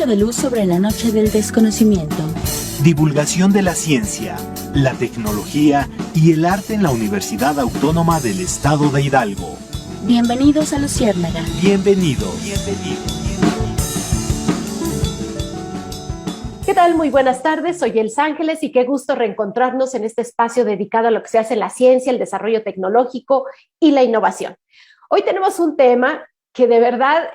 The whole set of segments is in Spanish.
poquito de luz sobre la noche del desconocimiento. Divulgación de la ciencia, la tecnología y el arte en la Universidad Autónoma del Estado de Hidalgo. Bienvenidos a Luciérnaga. Bienvenidos. ¿Qué tal? Muy buenas tardes, soy Elsa Ángeles y qué gusto reencontrarnos en este espacio dedicado a lo que se hace en la ciencia, el desarrollo tecnológico y la innovación. Hoy tenemos un tema que de verdad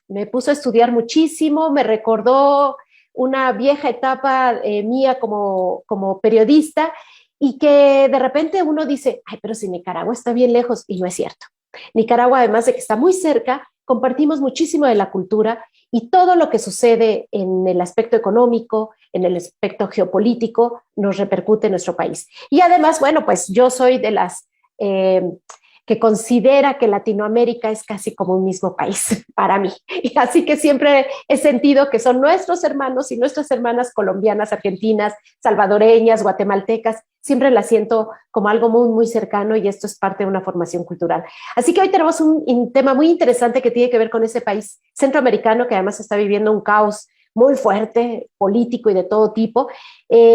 me puso a estudiar muchísimo, me recordó una vieja etapa mía como periodista y que de repente uno dice, ay, pero si Nicaragua está bien lejos, y no es cierto. Nicaragua, además de que está muy cerca, compartimos muchísimo de la cultura y todo lo que sucede en el aspecto económico, en el aspecto geopolítico, nos repercute en nuestro país. Y además, bueno, pues yo soy de las que considera que Latinoamérica es casi como un mismo país para mí. Y así que siempre he sentido que son nuestros hermanos y nuestras hermanas colombianas, argentinas, salvadoreñas, guatemaltecas, siempre las siento como algo muy, muy cercano y esto es parte de una formación cultural. Así que hoy tenemos un tema muy interesante que tiene que ver con ese país centroamericano que además está viviendo un caos muy fuerte, político y de todo tipo,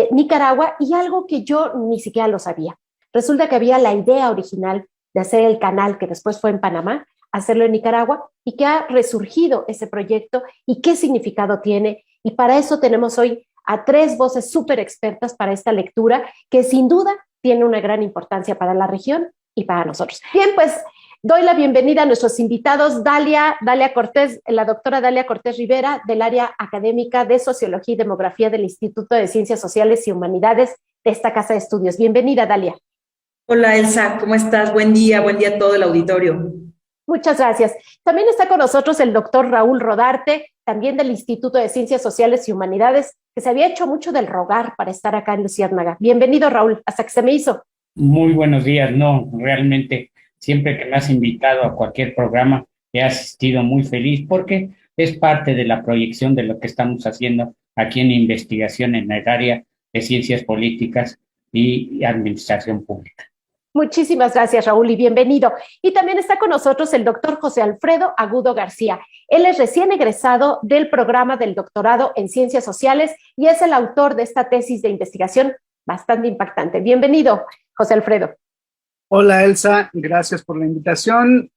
Nicaragua, y algo que yo ni siquiera lo sabía. Resulta que había la idea original de hacer el canal que después fue en Panamá, hacerlo en Nicaragua, y que ha resurgido ese proyecto y qué significado tiene. Y para eso tenemos hoy a tres voces súper expertas para esta lectura, que sin duda tiene una gran importancia para la región y para nosotros. Bien, pues doy la bienvenida a nuestros invitados, Dalia Cortés, la doctora Dalia Cortés Rivera, del área académica de Sociología y Demografía del Instituto de Ciencias Sociales y Humanidades de esta Casa de Estudios. Bienvenida, Dalia. Hola Elsa, ¿cómo estás? Buen día a todo el auditorio. Muchas gracias. También está con nosotros el doctor Raúl Rodarte, también del Instituto de Ciencias Sociales y Humanidades, que se había hecho mucho del rogar para estar acá en Luciérnaga. Bienvenido, Raúl, hasta que se me hizo. Muy buenos días. No, realmente siempre que me has invitado a cualquier programa he asistido muy feliz porque es parte de la proyección de lo que estamos haciendo aquí en investigación en el área de ciencias políticas y administración pública. Muchísimas gracias, Raúl, y bienvenido. Y también está con nosotros el doctor José Alfredo Agudo García. Él es recién egresado del programa del doctorado en Ciencias Sociales y es el autor de esta tesis de investigación bastante impactante. Bienvenido, José Alfredo. Hola, Elsa. Gracias por la invitación.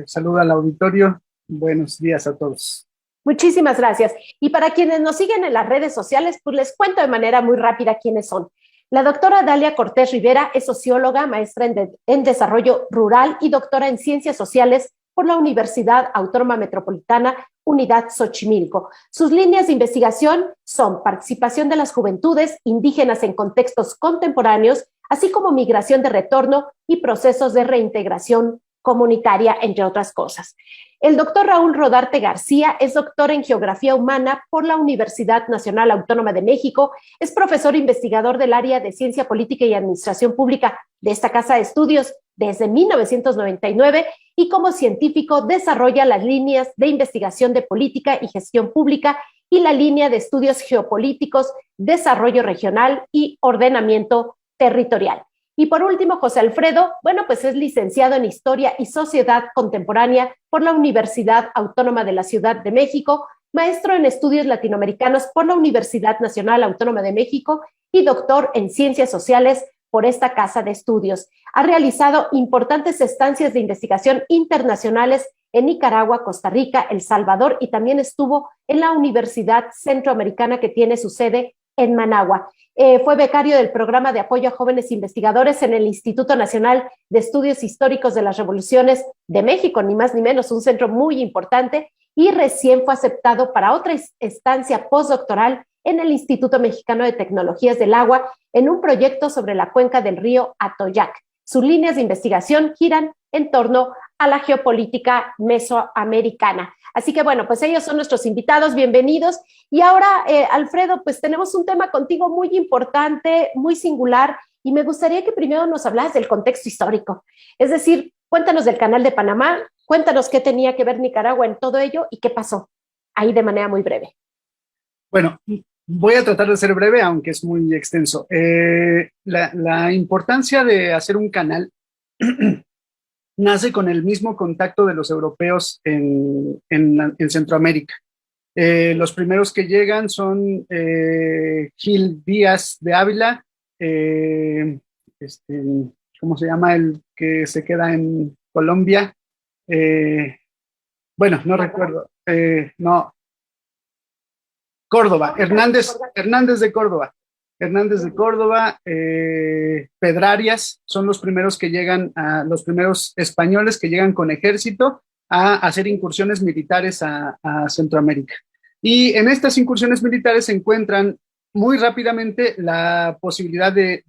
Saludo al auditorio. Buenos días a todos. Muchísimas gracias. Y para quienes nos siguen en las redes sociales, pues les cuento de manera muy rápida quiénes son. La doctora Dalia Cortés Rivera es socióloga, maestra en desarrollo rural y doctora en ciencias sociales por la Universidad Autónoma Metropolitana, Unidad Xochimilco. Sus líneas de investigación son participación de las juventudes indígenas en contextos contemporáneos, así como migración de retorno y procesos de reintegración comunitaria, entre otras cosas. El doctor Raúl Rodarte García es doctor en Geografía Humana por la Universidad Nacional Autónoma de México, es profesor investigador del área de Ciencia Política y Administración Pública de esta Casa de Estudios desde 1999 y como científico desarrolla las líneas de investigación de política y gestión pública y la línea de estudios geopolíticos, desarrollo regional y ordenamiento territorial. Y por último, José Alfredo, bueno, pues es licenciado en Historia y Sociedad Contemporánea por la Universidad Autónoma de la Ciudad de México, maestro en Estudios Latinoamericanos por la Universidad Nacional Autónoma de México y doctor en Ciencias Sociales por esta Casa de Estudios. Ha realizado importantes estancias de investigación internacionales en Nicaragua, Costa Rica, El Salvador y también estuvo en la Universidad Centroamericana que tiene su sede en Managua. Fue becario del Programa de Apoyo a Jóvenes Investigadores en el Instituto Nacional de Estudios Históricos de las Revoluciones de México, ni más ni menos, un centro muy importante, y recién fue aceptado para otra estancia postdoctoral en el Instituto Mexicano de Tecnologías del Agua en un proyecto sobre la cuenca del río Atoyac. Sus líneas de investigación giran en torno a la geopolítica mesoamericana. Así que bueno, pues ellos son nuestros invitados, bienvenidos. Y ahora, Alfredo, pues tenemos un tema contigo muy importante, muy singular, y me gustaría que primero nos hablas del contexto histórico. Es decir, cuéntanos del Canal de Panamá, cuéntanos qué tenía que ver Nicaragua en todo ello y qué pasó ahí de manera muy breve. Bueno, voy a tratar de ser breve, aunque es muy extenso. La importancia de hacer un canal nace con el mismo contacto de los europeos en Centroamérica. Los primeros que llegan son Gil Díaz de Ávila, este, ¿cómo se llama el que se queda en Colombia? Bueno, no recuerdo. No, Córdoba, Hernández de Córdoba. Hernández de Córdoba, Pedrarias, son los primeros que llegan, los primeros españoles que llegan con ejército a hacer incursiones militares a Centroamérica. Y en estas incursiones militares se encuentran muy rápidamente la posibilidad de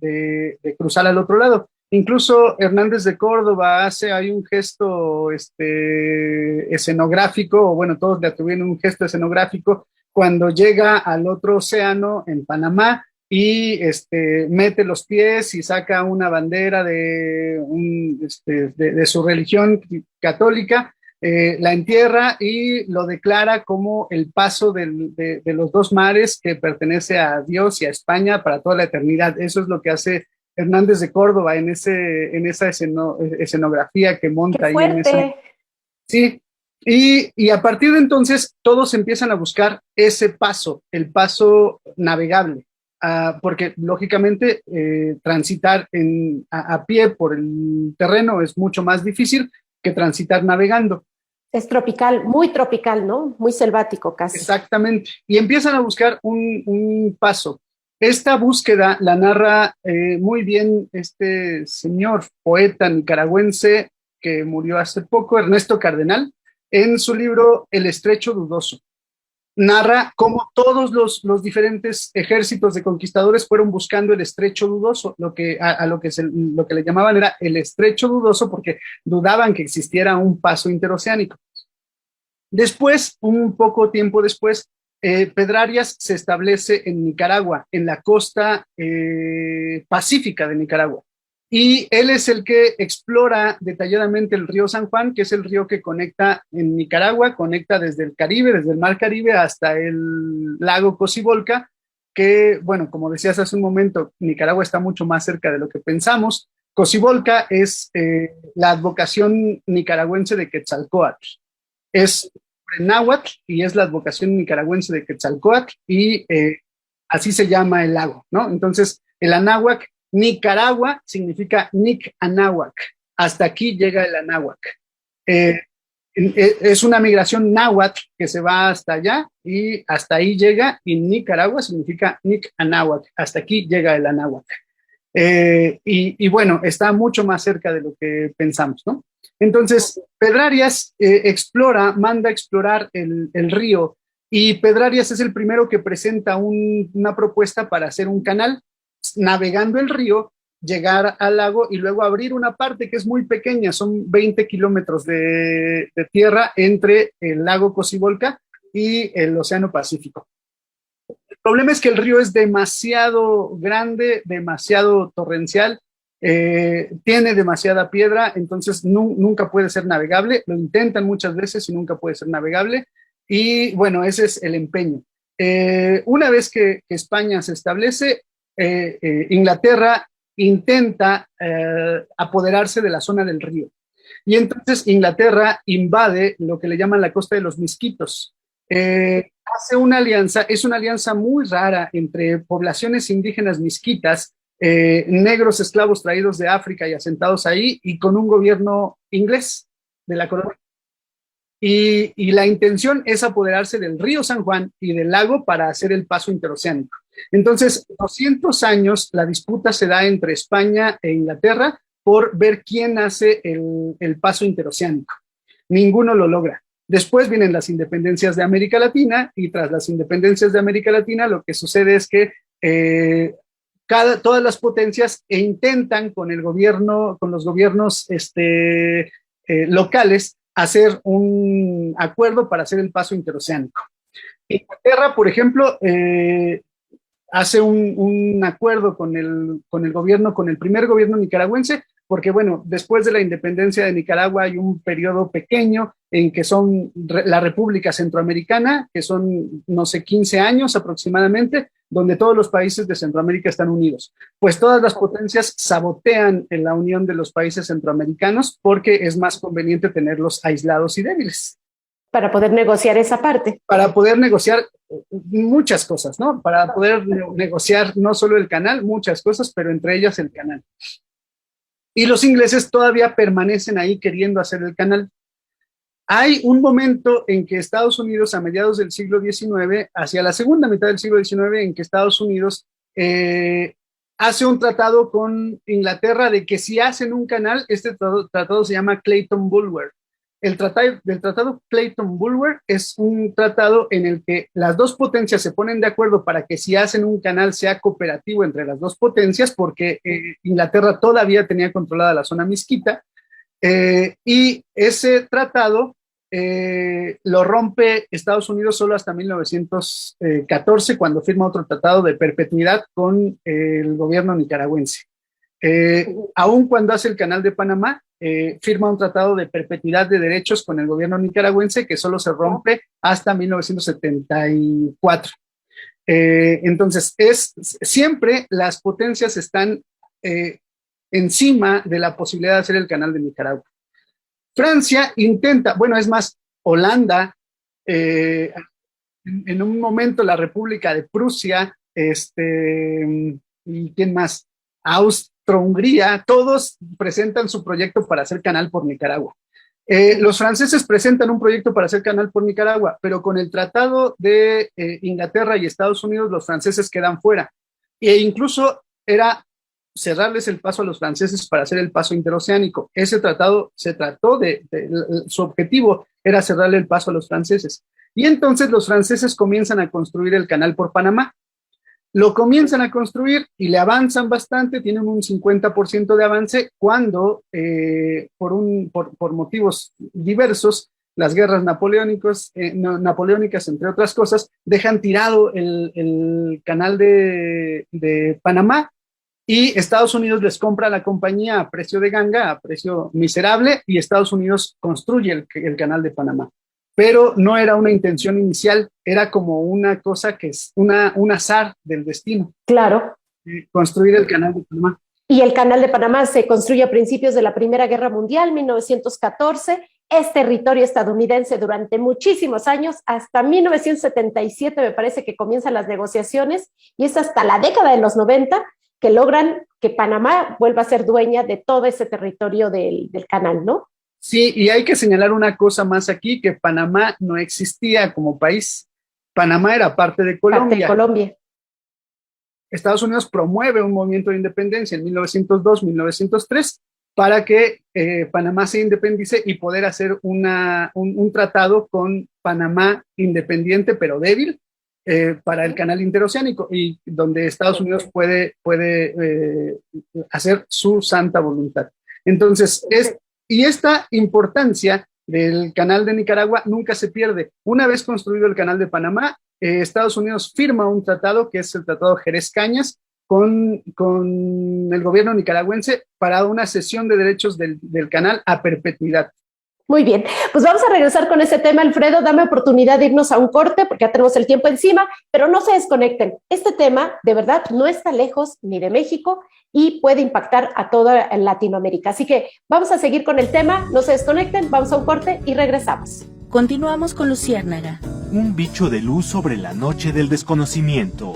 cruzar al otro lado. Incluso Hernández de Córdoba hace ahí un gesto escenográfico, o bueno, todos le atribuyen un gesto escenográfico cuando llega al otro océano en Panamá y mete los pies y saca una bandera de su religión católica, la entierra y lo declara como el paso de los dos mares que pertenece a Dios y a España para toda la eternidad. Eso es lo que hace Hernández de Córdoba en esa escenografía que monta ahí en esa. Sí, y a partir de entonces todos empiezan a buscar ese paso, el paso navegable, porque lógicamente transitar a pie por el terreno es mucho más difícil que transitar navegando. Es tropical, muy tropical, ¿no? Muy selvático casi. Exactamente, y empiezan a buscar un paso. Esta búsqueda la narra muy bien este señor poeta nicaragüense que murió hace poco, Ernesto Cardenal, en su libro El Estrecho Dudoso. Narra cómo todos los diferentes ejércitos de conquistadores fueron buscando el Estrecho Dudoso, lo que le llamaban era el Estrecho Dudoso porque dudaban que existiera un paso interoceánico. Después, un poco tiempo después, Pedrarias se establece en Nicaragua, en la costa pacífica de Nicaragua. Y él es el que explora detalladamente el río San Juan, que es el río que conecta en Nicaragua, conecta desde el Caribe, desde el Mar Caribe hasta el lago Cocibolca, que, bueno, como decías hace un momento, Nicaragua está mucho más cerca de lo que pensamos. Cocibolca es la advocación nicaragüense de Quetzalcóatl. Es náhuatl y es la advocación nicaragüense de Quetzalcóatl y así se llama el lago, ¿no? Entonces, el anáhuac, Nicaragua significa Nic Anáhuac. Hasta aquí llega el anáhuac. Es una migración náhuatl que se va hasta allá y hasta ahí llega, y Nicaragua significa Nic Anáhuac. Hasta aquí llega el anáhuac. Y bueno, está mucho más cerca de lo que pensamos, ¿no? Entonces, Pedrarias manda a explorar el río, y Pedrarias es el primero que presenta una propuesta para hacer un canal, navegando el río, llegar al lago y luego abrir una parte que es muy pequeña, son 20 kilómetros de tierra entre el lago Cocibolca y el Océano Pacífico. El problema es que el río es demasiado grande, demasiado torrencial, tiene demasiada piedra, entonces nunca puede ser navegable. Lo intentan muchas veces y nunca puede ser navegable. Y bueno, ese es el empeño. Una vez que España se establece, Inglaterra intenta apoderarse de la zona del río. Y entonces Inglaterra invade lo que le llaman la costa de los Misquitos. Hace una alianza, es una alianza muy rara entre poblaciones indígenas misquitas, negros esclavos traídos de África y asentados ahí, y con un gobierno inglés de la corona. Y la intención es apoderarse del río San Juan y del lago para hacer el paso interoceánico. Entonces, 200 años la disputa se da entre España e Inglaterra por ver quién hace el paso interoceánico. Ninguno lo logra. Después vienen las independencias de América Latina, y tras las independencias de América Latina lo que sucede es que todas las potencias intentan con los gobiernos locales hacer un acuerdo para hacer el paso interoceánico. Inglaterra, por ejemplo, hace un acuerdo con el gobierno, con el primer gobierno nicaragüense, porque bueno, después de la independencia de Nicaragua hay un periodo pequeño en que son la República Centroamericana, que son, no sé, 15 años aproximadamente, donde todos los países de Centroamérica están unidos. Pues todas las potencias sabotean en la unión de los países centroamericanos porque es más conveniente tenerlos aislados y débiles. Para poder negociar esa parte. Para poder negociar muchas cosas, ¿no? Para poder negociar no solo el canal, muchas cosas, pero entre ellas el canal. Y los ingleses todavía permanecen ahí queriendo hacer el canal. Hay un momento en que Estados Unidos, a mediados del siglo XIX, hacia la segunda mitad del siglo XIX, en que Estados Unidos hace un tratado con Inglaterra de que si hacen un canal, este tratado se llama Clayton-Bulwer. El tratado Clayton-Bulwer es un tratado en el que las dos potencias se ponen de acuerdo para que si hacen un canal sea cooperativo entre las dos potencias, porque Inglaterra todavía tenía controlada la zona misquita, y ese tratado lo rompe Estados Unidos solo hasta 1914, cuando firma otro tratado de perpetuidad con el gobierno nicaragüense. Aun cuando hace el canal de Panamá, firma un tratado de perpetuidad de derechos con el gobierno nicaragüense que solo se rompe hasta 1974. Entonces, siempre las potencias están encima de la posibilidad de hacer el canal de Nicaragua. Francia intenta, bueno, es más, Holanda, en un momento la República de Prusia, ¿y quién más? Austro-Hungría, todos presentan su proyecto para hacer canal por Nicaragua. Los franceses presentan un proyecto para hacer canal por Nicaragua, pero con el tratado de Inglaterra y Estados Unidos, los franceses quedan fuera. E incluso era cerrarles el paso a los franceses para hacer el paso interoceánico. Ese tratado su objetivo era cerrarle el paso a los franceses. Y entonces los franceses comienzan a construir el canal por Panamá. Lo comienzan a construir y le avanzan bastante, tienen un 50% de avance cuando, por motivos diversos, las guerras napoleónicas, entre otras cosas, dejan tirado el canal de Panamá, y Estados Unidos les compra a la compañía a precio de ganga, a precio miserable, y Estados Unidos construye el canal de Panamá. Pero no era una intención inicial, era como una cosa que es un azar del destino. Claro. Construir el canal de Panamá. Y el canal de Panamá se construye a principios de la Primera Guerra Mundial, 1914. Es territorio estadounidense durante muchísimos años, hasta 1977 me parece que comienzan las negociaciones, y es hasta la década de los 90 que logran que Panamá vuelva a ser dueña de todo ese territorio del canal, ¿no? Sí, y hay que señalar una cosa más aquí, que Panamá no existía como país. Panamá era parte de Colombia. Parte de Colombia. Estados Unidos promueve un movimiento de independencia en 1902-1903 para que Panamá se independice y poder hacer un tratado con Panamá independiente pero débil, para el canal interoceánico, y donde Estados Unidos puede hacer su santa voluntad. Entonces, esta importancia del canal de Nicaragua nunca se pierde. Una vez construido el canal de Panamá, Estados Unidos firma un tratado, que es el Tratado Jerez-Cañas, con el gobierno nicaragüense para una cesión de derechos del canal a perpetuidad. Muy bien, pues vamos a regresar con ese tema, Alfredo. Dame oportunidad de irnos a un corte porque ya tenemos el tiempo encima, pero no se desconecten. Este tema, de verdad, no está lejos ni de México y puede impactar a toda Latinoamérica. Así que vamos a seguir con el tema, no se desconecten, vamos a un corte y regresamos. Continuamos con Luciérnaga. Un bicho de luz sobre la noche del desconocimiento.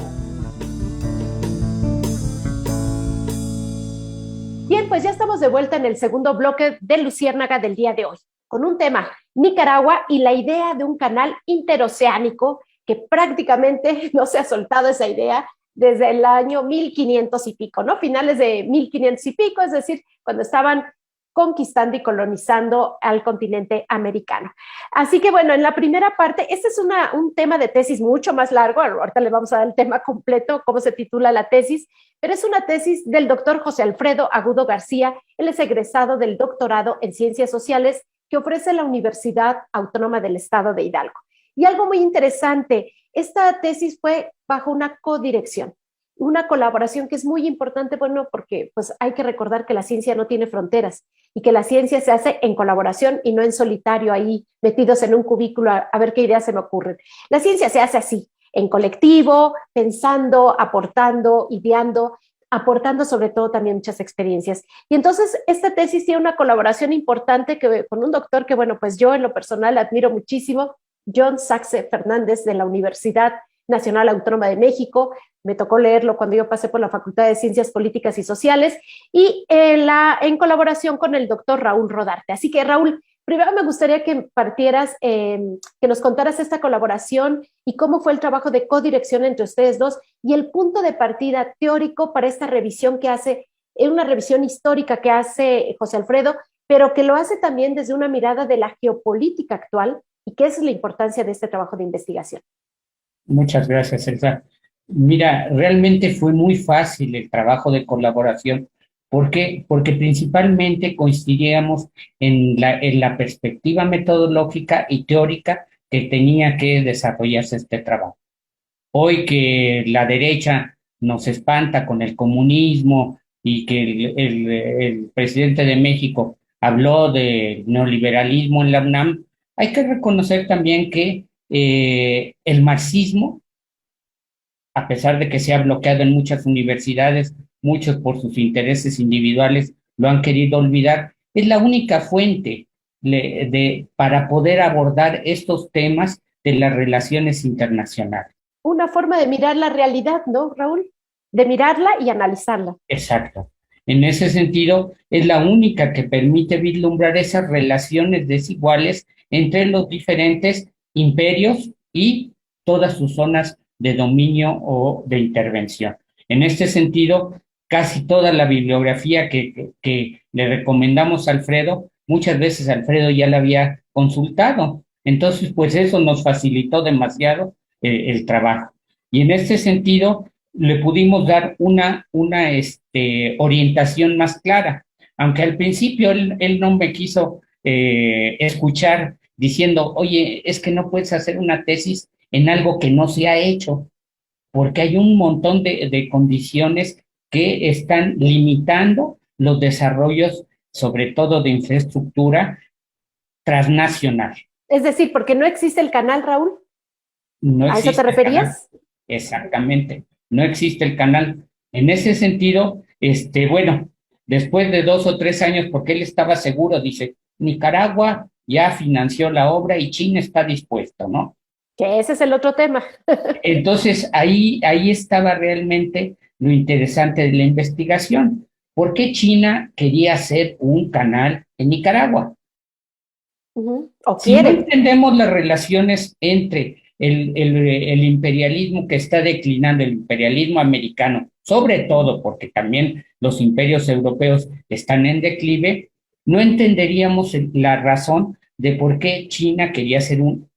Bien, pues ya estamos de vuelta en el segundo bloque de Luciérnaga del día de hoy, con un tema, Nicaragua y la idea de un canal interoceánico que prácticamente no se ha soltado esa idea desde el año 1500 y pico, ¿no? Finales de 1500 y pico, es decir, cuando estaban conquistando y colonizando al continente americano. Así que bueno, en la primera parte, este es un tema de tesis mucho más largo, ahorita le vamos a dar el tema completo, cómo se titula la tesis, pero es una tesis del doctor José Alfredo Agudo García. Él es egresado del doctorado en Ciencias Sociales que ofrece la Universidad Autónoma del Estado de Hidalgo. Y algo muy interesante, esta tesis fue bajo una codirección, una colaboración que es muy importante, bueno, porque pues hay que recordar que la ciencia no tiene fronteras y que la ciencia se hace en colaboración y no en solitario ahí metidos en un cubículo a ver qué ideas se me ocurren. La ciencia se hace así, en colectivo, pensando, aportando, ideando. aportando sobre todo también muchas experiencias. Y entonces esta tesis tiene una colaboración importante con un doctor que, bueno, pues yo en lo personal admiro muchísimo, John Saxe Fernández de la Universidad Nacional Autónoma de México. Me tocó leerlo cuando yo pasé por la Facultad de Ciencias Políticas y Sociales y en colaboración con el doctor Raúl Rodarte. Así que, Raúl, primero me gustaría que partieras, que nos contaras esta colaboración y cómo fue el trabajo de codirección entre ustedes dos y el punto de partida teórico para esta revisión que hace, una revisión histórica que hace José Alfredo, pero que lo hace también desde una mirada de la geopolítica actual y qué es la importancia de este trabajo de investigación. Muchas gracias, Elsa. Mira, realmente fue muy fácil el trabajo de colaboración. ¿Por qué? Porque principalmente coincidíamos en la perspectiva metodológica y teórica que tenía que desarrollarse este trabajo. Hoy que la derecha nos espanta con el comunismo y que el presidente de México habló de neoliberalismo en la UNAM, hay que reconocer también que el marxismo, a pesar de que se ha bloqueado en muchas universidades, muchos por sus intereses individuales lo han querido olvidar, es la única fuente para poder abordar estos temas de las relaciones internacionales. Una forma de mirar la realidad, ¿no, Raúl? De mirarla y analizarla. Exacto. En ese sentido, es la única que permite vislumbrar esas relaciones desiguales entre los diferentes imperios y todas sus zonas de dominio o de intervención. En este sentido, casi toda la bibliografía que le recomendamos a Alfredo, muchas veces Alfredo ya la había consultado. Entonces, pues eso nos facilitó demasiado el trabajo. Y en este sentido, le pudimos dar una orientación más clara. Aunque al principio él no me quiso escuchar diciendo, oye, es que no puedes hacer una tesis en algo que no se ha hecho, porque hay un montón de condiciones que están limitando los desarrollos, sobre todo de infraestructura transnacional. Es decir, porque no existe el canal, Raúl. No ¿A eso te referías? Exactamente, no existe el canal. En ese sentido, bueno, después de 2 o 3 años, porque él estaba seguro, dice, Nicaragua ya financió la obra y China está dispuesto, ¿no? Que ese es el otro tema. Entonces, ahí estaba realmente lo interesante de la investigación. ¿Por qué China quería hacer un canal en Nicaragua? ¿O Si no quiere? entendemos las relaciones entre el imperialismo que está declinando, el imperialismo americano, sobre todo porque también los imperios europeos están en declive, no entenderíamos la razón de por qué China quería hacer un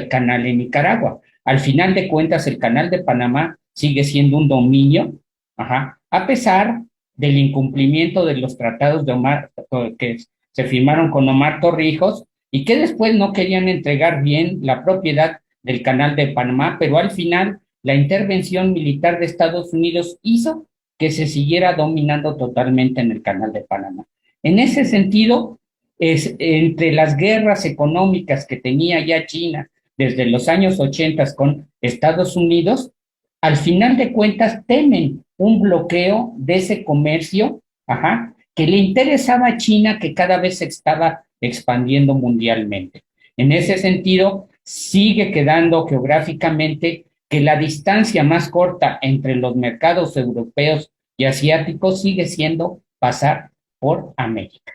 canal en Nicaragua. Al final de cuentas, el canal de Panamá sigue siendo un dominio, a pesar del incumplimiento de los tratados de Omar, que se firmaron con Omar Torrijos, y que después no querían entregar bien la propiedad del canal de Panamá, pero al final la intervención militar de Estados Unidos hizo que se siguiera dominando totalmente en el canal de Panamá. En ese sentido, entre las guerras económicas que tenía ya China desde los años 80 con Estados Unidos, al final de cuentas temen un bloqueo de ese comercio, que le interesaba a China, que cada vez se estaba expandiendo mundialmente. En ese sentido, sigue quedando geográficamente que la distancia más corta entre los mercados europeos y asiáticos sigue siendo pasar por América,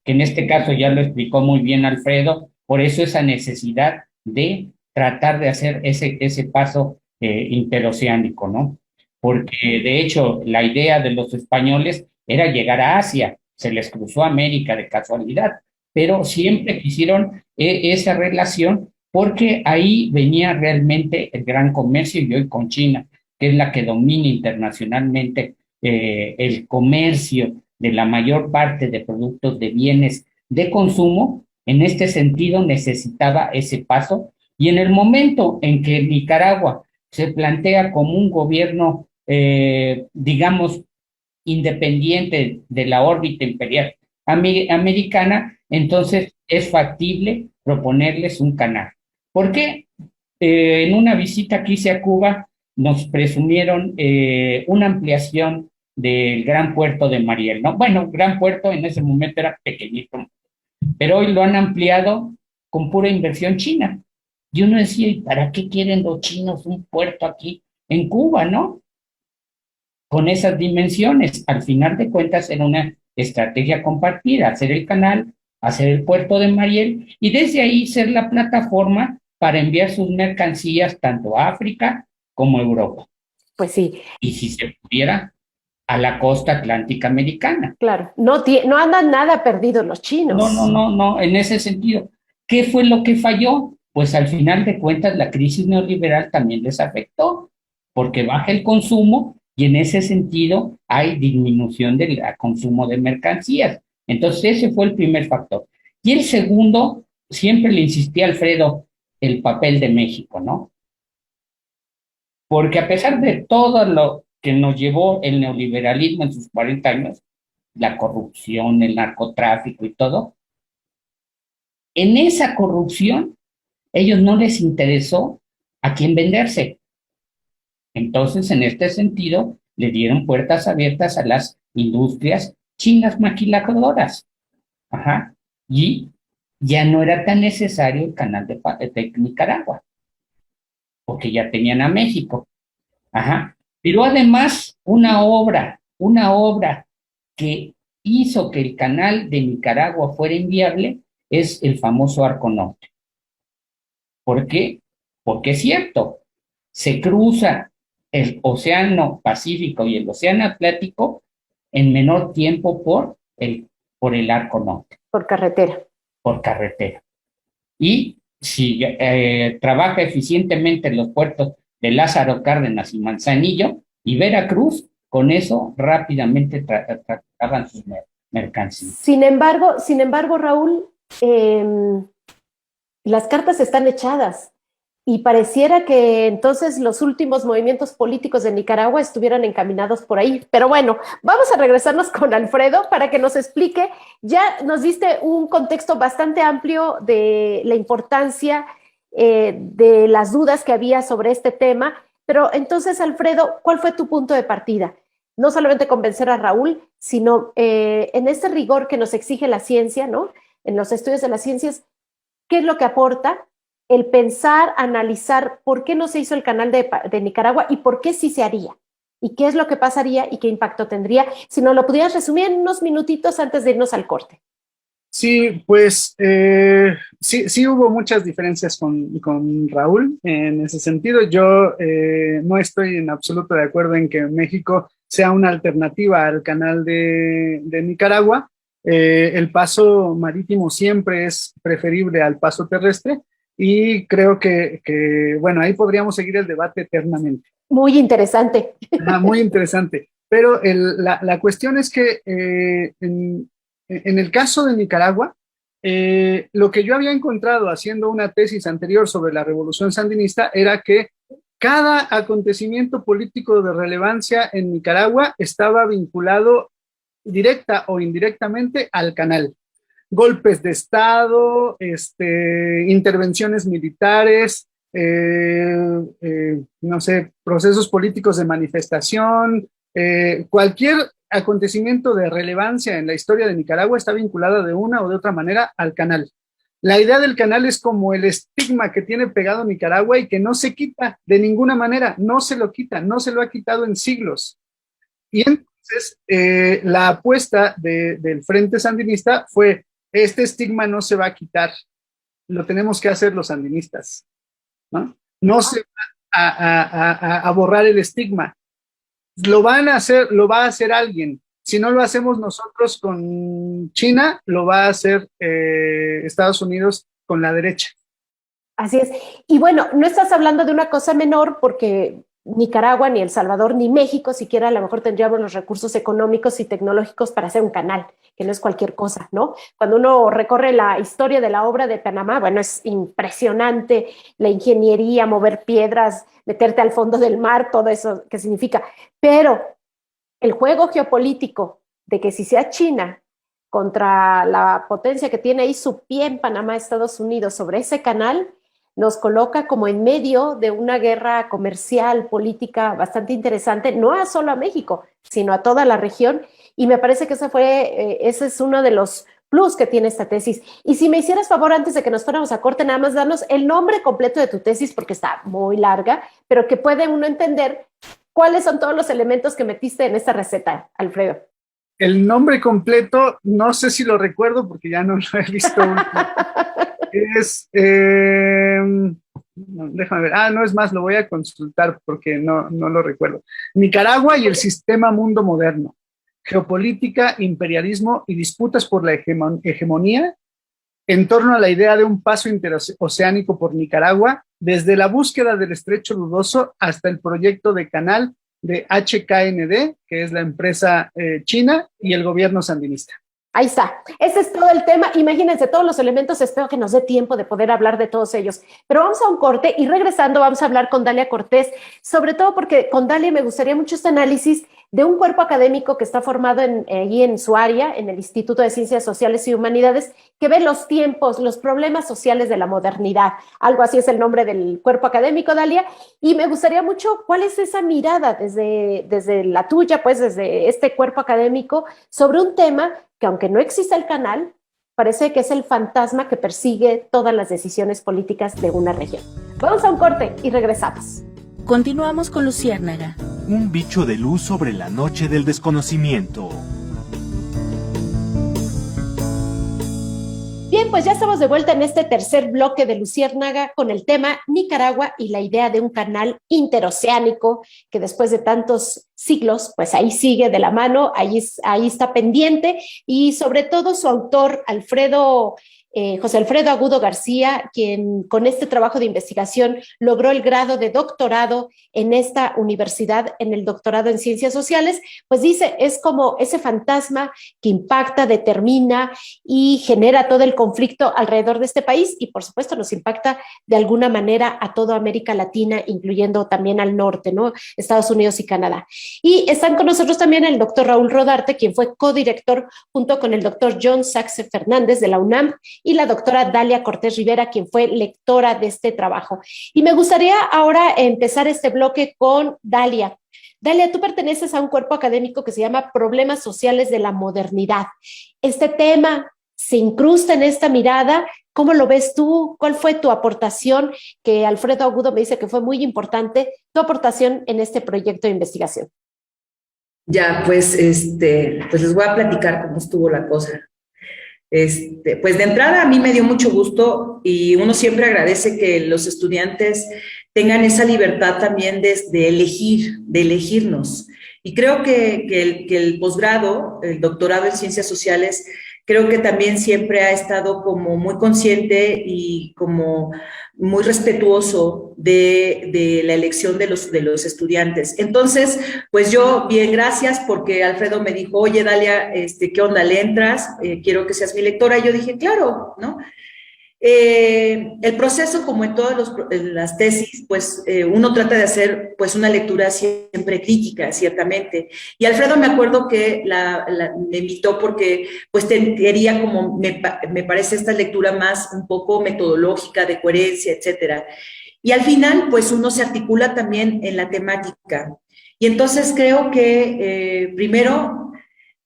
que en este caso ya lo explicó muy bien Alfredo, por eso esa necesidad de tratar de hacer ese paso interoceánico, ¿no? Porque de hecho la idea de los españoles era llegar a Asia, se les cruzó América de casualidad, pero siempre quisieron esa relación porque ahí venía realmente el gran comercio y hoy con China, que es la que domina internacionalmente el comercio de la mayor parte de productos de bienes de consumo, en este sentido necesitaba ese paso y en el momento en que Nicaragua se plantea como un gobierno, digamos, independiente de la órbita imperial americana, entonces es factible proponerles un canal. ¿Por qué? En una visita que hice a Cuba nos presumieron una ampliación del Gran Puerto de Mariel, ¿no? Bueno, Gran Puerto en ese momento era pequeñito, pero hoy lo han ampliado con pura inversión china. Y uno decía, ¿y para qué quieren los chinos un puerto aquí en Cuba, no? Con esas dimensiones. Al final de cuentas era una estrategia compartida, hacer el canal, hacer el puerto de Mariel y desde ahí ser la plataforma para enviar sus mercancías tanto a África como a Europa. Pues sí. Y si se pudiera, a la costa atlántica americana. Claro, no andan nada perdidos los chinos. No, en ese sentido. ¿Qué fue lo que falló? Pues al final de cuentas la crisis neoliberal también les afectó, porque baja el consumo y en ese sentido hay disminución del consumo de mercancías. Entonces ese fue el primer factor. Y el segundo, siempre le insistí a Alfredo, el papel de México, ¿no? Porque a pesar de todo lo que nos llevó el neoliberalismo en sus 40 años, la corrupción, el narcotráfico y todo, en esa corrupción ellos no les interesó a quién venderse. Entonces, en este sentido, le dieron puertas abiertas a las industrias chinas maquiladoras. Ajá. Y ya no era tan necesario el canal de Nicaragua, porque ya tenían a México. Ajá. Pero además, una obra que hizo que el canal de Nicaragua fuera inviable es el famoso Arco Norte. ¿Por qué? Porque es cierto, se cruza el Océano Pacífico y el Océano Atlántico en menor tiempo por el Arco Norte. Por carretera. Por carretera. Y si trabaja eficientemente en los puertos de Lázaro Cárdenas y Manzanillo y Veracruz, con eso rápidamente trataban sus mercancías. Sin embargo, Raúl, las cartas están echadas y pareciera que entonces los últimos movimientos políticos de Nicaragua estuvieran encaminados por ahí. Pero bueno, vamos a regresarnos con Alfredo para que nos explique. Ya nos diste un contexto bastante amplio de la importancia de las dudas que había sobre este tema, pero entonces, Alfredo, ¿cuál fue tu punto de partida? No solamente convencer a Raúl, sino en este rigor que nos exige la ciencia, ¿no? En los estudios de las ciencias, ¿qué es lo que aporta el pensar, analizar por qué no se hizo el canal de Nicaragua y por qué sí se haría? ¿Y qué es lo que pasaría y qué impacto tendría? Si nos lo pudieras resumir en unos minutitos antes de irnos al corte. Sí, pues sí hubo muchas diferencias con Raúl en ese sentido. Yo no estoy en absoluto de acuerdo en que México sea una alternativa al canal de Nicaragua. El paso marítimo siempre es preferible al paso terrestre y creo que bueno, ahí podríamos seguir el debate eternamente. Muy interesante. Muy interesante. Pero la cuestión es que en el caso de Nicaragua, lo que yo había encontrado haciendo una tesis anterior sobre la revolución sandinista era que cada acontecimiento político de relevancia en Nicaragua estaba vinculado directa o indirectamente al canal. Golpes de Estado, intervenciones militares, no sé, procesos políticos de manifestación, cualquier acontecimiento de relevancia en la historia de Nicaragua está vinculada de una o de otra manera al canal. La idea del canal es como el estigma que tiene pegado Nicaragua y que no se quita de ninguna manera, no se lo quita, no se lo ha quitado en siglos. Y entonces la apuesta del Frente Sandinista fue, este estigma no se va a quitar, lo tenemos que hacer los sandinistas, ¿no? No se va a borrar el estigma. Lo va a hacer alguien. Si no lo hacemos nosotros con China, lo va a hacer Estados Unidos con la derecha. Así es. Y bueno, no estás hablando de una cosa menor porque Nicaragua, ni El Salvador, ni México siquiera a lo mejor tendríamos los recursos económicos y tecnológicos para hacer un canal, que no es cualquier cosa, ¿no? Cuando uno recorre la historia de la obra de Panamá, bueno, es impresionante la ingeniería, mover piedras, meterte al fondo del mar, todo eso que significa. Pero el juego geopolítico de que si sea China contra la potencia que tiene ahí su pie en Panamá, Estados Unidos, sobre ese canal, nos coloca como en medio de una guerra comercial, política bastante interesante, no a solo a México, sino a toda la región, y me parece que ese es uno de los plus que tiene esta tesis. Y si me hicieras favor, antes de que nos fuéramos a corte, nada más darnos el nombre completo de tu tesis, porque está muy larga, pero que puede uno entender cuáles son todos los elementos que metiste en esta receta, Alfredo. El nombre completo, no sé si lo recuerdo porque ya no lo he visto. Es, déjame ver, no es más, lo voy a consultar porque no lo recuerdo. Nicaragua y el sistema mundo moderno. Geopolítica, imperialismo y disputas por la hegemonía en torno a la idea de un paso interoceánico por Nicaragua, desde la búsqueda del estrecho rugoso hasta el proyecto de canal de HKND, que es la empresa china, y el gobierno sandinista. Ahí está. Ese es todo el tema. Imagínense todos los elementos. Espero que nos dé tiempo de poder hablar de todos ellos. Pero vamos a un corte y regresando vamos a hablar con Dalia Cortés, sobre todo porque con Dalia me gustaría mucho este análisis de un cuerpo académico que está formado allí en su área, en el Instituto de Ciencias Sociales y Humanidades, que ve los tiempos, los problemas sociales de la modernidad. Algo así es el nombre del cuerpo académico, Dalia. Y me gustaría mucho cuál es esa mirada desde la tuya, pues desde este cuerpo académico, sobre un tema que aunque no exista el canal, parece que es el fantasma que persigue todas las decisiones políticas de una región. Vamos a un corte y regresamos. Continuamos con Luciérnaga. Un bicho de luz sobre la noche del desconocimiento. Bien, pues ya estamos de vuelta en este tercer bloque de Luciérnaga con el tema Nicaragua y la idea de un canal interoceánico que después de tantos siglos, pues ahí sigue de la mano, ahí está pendiente, y sobre todo su autor, José Alfredo Agudo García, quien con este trabajo de investigación logró el grado de doctorado en esta universidad, en el doctorado en Ciencias Sociales, pues dice, es como ese fantasma que impacta, determina y genera todo el conflicto alrededor de este país y por supuesto nos impacta de alguna manera a toda América Latina, incluyendo también al norte, ¿no? Estados Unidos y Canadá. Y están con nosotros también el doctor Raúl Rodarte, quien fue codirector junto con el doctor John Saxe Fernández de la UNAM y la doctora Dalia Cortés Rivera, quien fue lectora de este trabajo. Y me gustaría ahora empezar este bloque con Dalia. Dalia, tú perteneces a un cuerpo académico que se llama Problemas Sociales de la Modernidad. Este tema se incrusta en esta mirada. ¿Cómo lo ves tú? ¿Cuál fue tu aportación? Que Alfredo Agudo me dice que fue muy importante, tu aportación en este proyecto de investigación. Ya, pues les voy a platicar cómo estuvo la cosa. Pues de entrada a mí me dio mucho gusto y uno siempre agradece que los estudiantes tengan esa libertad también de elegirnos. Y creo que el posgrado, el doctorado en Ciencias Sociales, creo que también siempre ha estado como muy consciente y como muy respetuoso de la elección de los estudiantes. Entonces, pues yo, bien, gracias, porque Alfredo me dijo, oye, Dalia, ¿qué onda, le entras? Quiero que seas mi lectora. Y yo dije, claro, ¿no? El proceso, como en todas las tesis, pues uno trata de hacer pues una lectura siempre crítica, ciertamente. Y Alfredo me acuerdo que me invitó porque pues quería como, me parece esta lectura más un poco metodológica, de coherencia, etcétera. Y al final pues uno se articula también en la temática. Y entonces creo que primero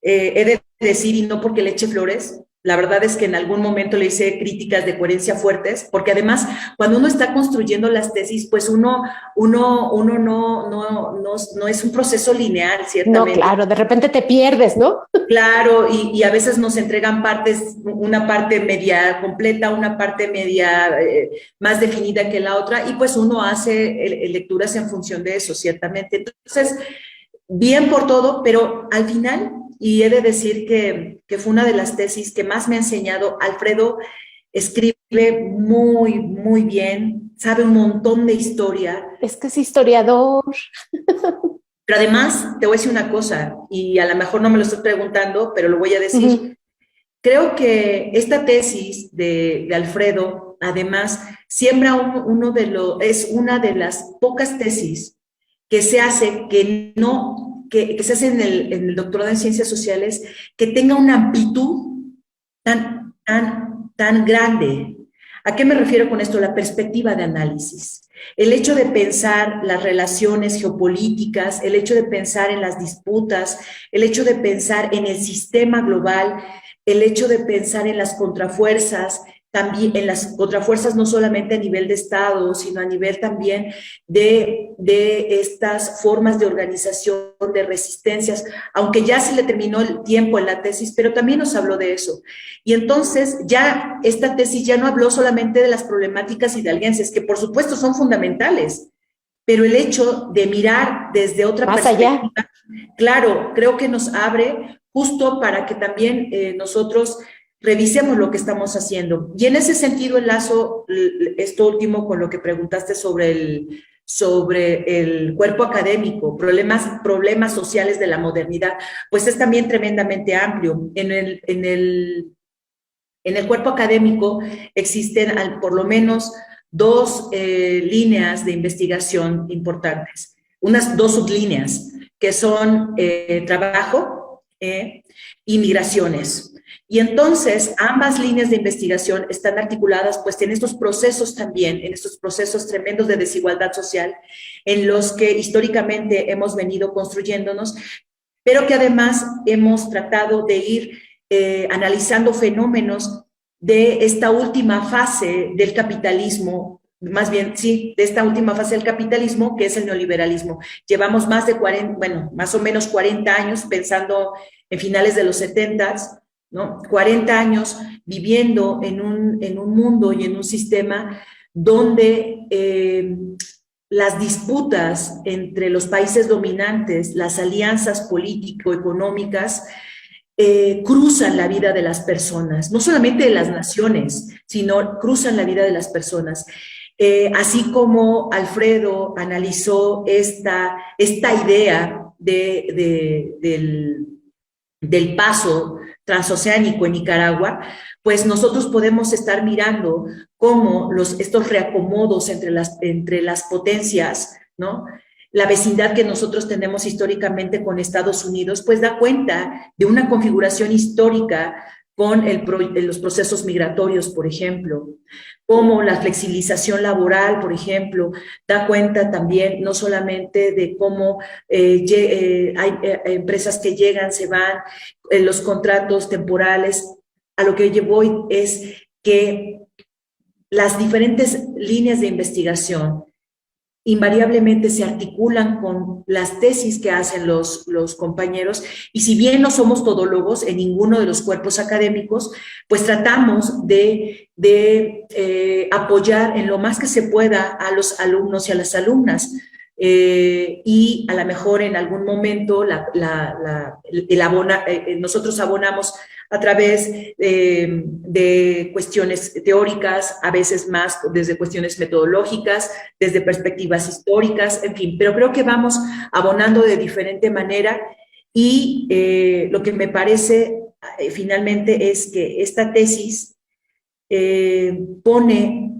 he de decir, y no porque le eche flores, la verdad es que en algún momento le hice críticas de coherencia fuertes, porque además cuando uno está construyendo las tesis, pues uno no es un proceso lineal, ciertamente. No, claro, de repente te pierdes, ¿no? Claro, y a veces nos entregan partes, una parte media completa, una parte media más definida que la otra, y pues uno hace lecturas en función de eso, ciertamente. Entonces, bien por todo, pero al final, y he de decir que fue una de las tesis que más me ha enseñado, Alfredo escribe muy, muy bien, sabe un montón de historia. Es que es historiador. Pero además, te voy a decir una cosa, y a lo mejor no me lo estoy preguntando, pero lo voy a decir. Uh-huh. Creo que esta tesis de Alfredo, además, siembra es una de las pocas tesis que se hace que se hace en el doctorado en Ciencias Sociales, que tenga una amplitud tan grande. ¿A qué me refiero con esto? La perspectiva de análisis. El hecho de pensar las relaciones geopolíticas, el hecho de pensar en las disputas, el hecho de pensar en el sistema global, el hecho de pensar en las contrafuerzas, también en las contrafuerzas no solamente a nivel de Estado, sino a nivel también de estas formas de organización, de resistencias, aunque ya se le terminó el tiempo en la tesis, pero también nos habló de eso. Y entonces ya esta tesis ya no habló solamente de las problemáticas hidalguenses, que por supuesto son fundamentales, pero el hecho de mirar desde otra más perspectiva, allá. claro, creo que nos abre justo para que también nosotros revisemos lo que estamos haciendo. Y en ese sentido enlazo esto último con lo que preguntaste sobre el cuerpo académico, problemas sociales de la modernidad, pues es también tremendamente amplio. En el cuerpo académico existen por lo menos dos líneas de investigación importantes, dos sublíneas, que son trabajo y migraciones. Y entonces ambas líneas de investigación están articuladas pues en estos procesos también, en estos procesos tremendos de desigualdad social en los que históricamente hemos venido construyéndonos, pero que además hemos tratado de ir analizando fenómenos de esta última fase del capitalismo, más bien, sí, de esta última fase del capitalismo, que es el neoliberalismo. Llevamos más de 40, bueno, más o menos 40 años pensando en finales de los 70s, ¿no? 40 años viviendo en un mundo y en un sistema donde las disputas entre los países dominantes, las alianzas político-económicas, cruzan la vida de las personas, no solamente de las naciones, sino cruzan la vida de las personas. Así como Alfredo analizó esta idea del paso transoceánico en Nicaragua, pues nosotros podemos estar mirando cómo estos reacomodos entre las potencias, ¿no? La vecindad que nosotros tenemos históricamente con Estados Unidos, pues da cuenta de una configuración histórica con los procesos migratorios, por ejemplo, como la flexibilización laboral, por ejemplo, da cuenta también no solamente de cómo hay empresas que llegan, se van, los contratos temporales. A lo que yo voy es que las diferentes líneas de investigación invariablemente se articulan con las tesis que hacen los compañeros, y si bien no somos todólogos en ninguno de los cuerpos académicos, pues tratamos de apoyar en lo más que se pueda a los alumnos y a las alumnas, y a lo mejor en algún momento nosotros abonamos a través de cuestiones teóricas, a veces más desde cuestiones metodológicas, desde perspectivas históricas, en fin, pero creo que vamos abonando de diferente manera, y lo que me parece finalmente es que esta tesis pone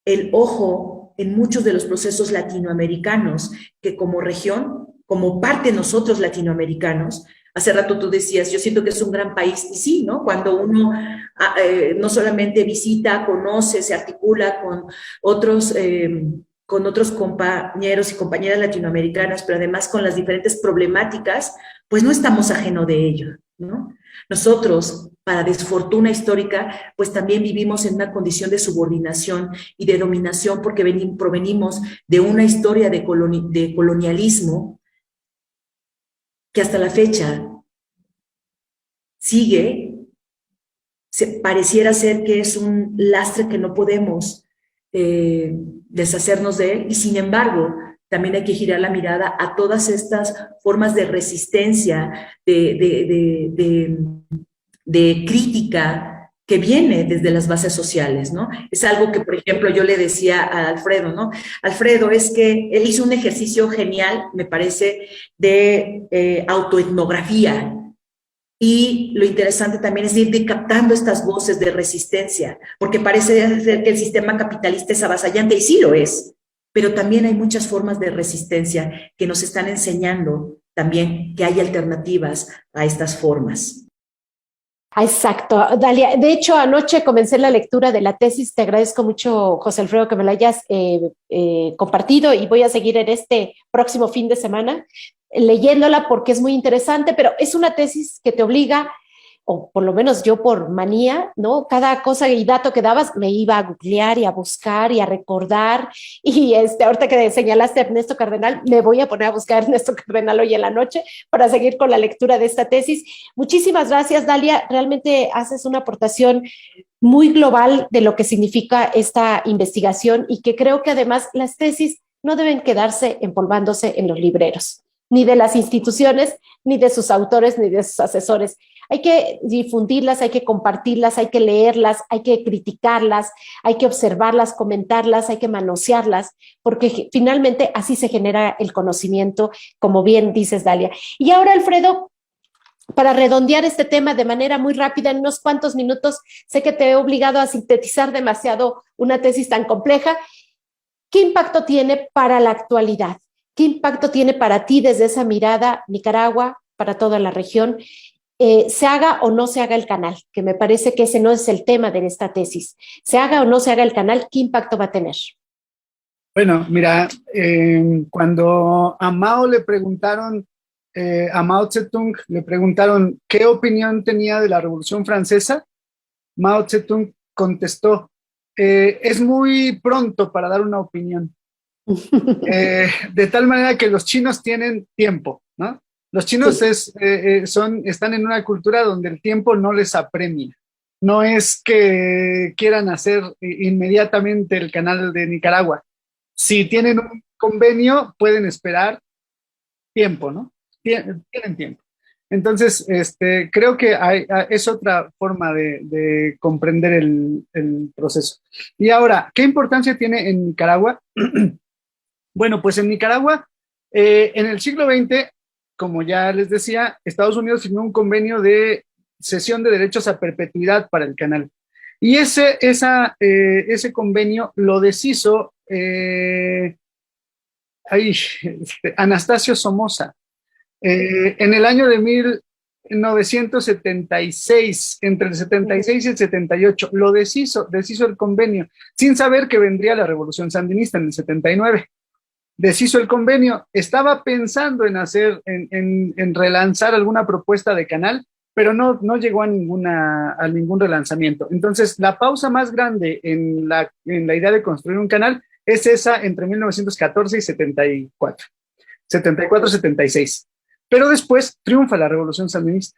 el ojo en muchos de los procesos latinoamericanos que como región, como parte de nosotros latinoamericanos, hace rato tú decías, yo siento que es un gran país, y sí, ¿no? Cuando uno no solamente visita, conoce, se articula con otros compañeros y compañeras latinoamericanas, pero además con las diferentes problemáticas, pues no estamos ajeno de ello, ¿no? Nosotros, para desfortuna histórica, pues también vivimos en una condición de subordinación y de dominación, porque provenimos de una historia de colonialismo que hasta la fecha pareciera ser que es un lastre que no podemos deshacernos de él, y sin embargo también hay que girar la mirada a todas estas formas de resistencia, de crítica que viene desde las bases sociales, ¿no? Es algo que, por ejemplo, yo le decía a Alfredo, ¿no? Alfredo, es que él hizo un ejercicio genial, me parece, de autoetnografía, y lo interesante también es ir captando estas voces de resistencia, porque parece ser que el sistema capitalista es avasallante, y sí lo es, pero también hay muchas formas de resistencia que nos están enseñando también que hay alternativas a estas formas. Exacto, Dalia. De hecho, anoche comencé la lectura de la tesis. Te agradezco mucho, José Alfredo, que me la hayas compartido y voy a seguir en este próximo fin de semana leyéndola porque es muy interesante, pero es una tesis que te obliga, o por lo menos yo por manía, ¿no? Cada cosa y dato que dabas me iba a googlear y a buscar y a recordar. Y ahorita que señalaste a Ernesto Cardenal, me voy a poner a buscar a Ernesto Cardenal hoy en la noche para seguir con la lectura de esta tesis. Muchísimas gracias, Dalia. Realmente haces una aportación muy global de lo que significa esta investigación y que creo que además las tesis no deben quedarse empolvándose en los libreros, ni de las instituciones, ni de sus autores, ni de sus asesores. Hay que difundirlas, hay que compartirlas, hay que leerlas, hay que criticarlas, hay que observarlas, comentarlas, hay que manosearlas, porque finalmente así se genera el conocimiento, como bien dices, Dalia. Y ahora, Alfredo, para redondear este tema de manera muy rápida, en unos cuantos minutos, sé que te he obligado a sintetizar demasiado una tesis tan compleja. ¿Qué impacto tiene para la actualidad? ¿Qué impacto tiene para ti desde esa mirada Nicaragua, para toda la región? Se haga o no se haga el canal, que me parece que ese no es el tema de esta tesis. Se haga o no se haga el canal, ¿qué impacto va a tener? Bueno, mira, cuando a Mao le preguntaron, a Mao Zedong le preguntaron qué opinión tenía de la Revolución Francesa, Mao Zedong contestó, es muy pronto para dar una opinión. De tal manera que los chinos tienen tiempo, ¿no? Los chinos Sí. están en una cultura donde el tiempo no les apremia. No es que quieran hacer inmediatamente el canal de Nicaragua. Si tienen un convenio, pueden esperar tiempo, ¿no? Tienen tiempo. Entonces, creo que es otra forma de comprender el proceso. Y ahora, ¿qué importancia tiene en Nicaragua? Bueno, pues en Nicaragua, en el siglo XX, como ya les decía, Estados Unidos firmó un convenio de cesión de derechos a perpetuidad para el canal. Y ese convenio lo deshizo Anastasio Somoza. En el año de 1976, entre el 76 y el 78, lo deshizo el convenio, sin saber que vendría la Revolución Sandinista en el 79. Deshizo el convenio, estaba pensando en en relanzar alguna propuesta de canal, pero no llegó a ningún relanzamiento. Entonces, la pausa más grande en la idea de construir un canal es esa entre 1914 y 74-76. Pero después triunfa la Revolución Sandinista.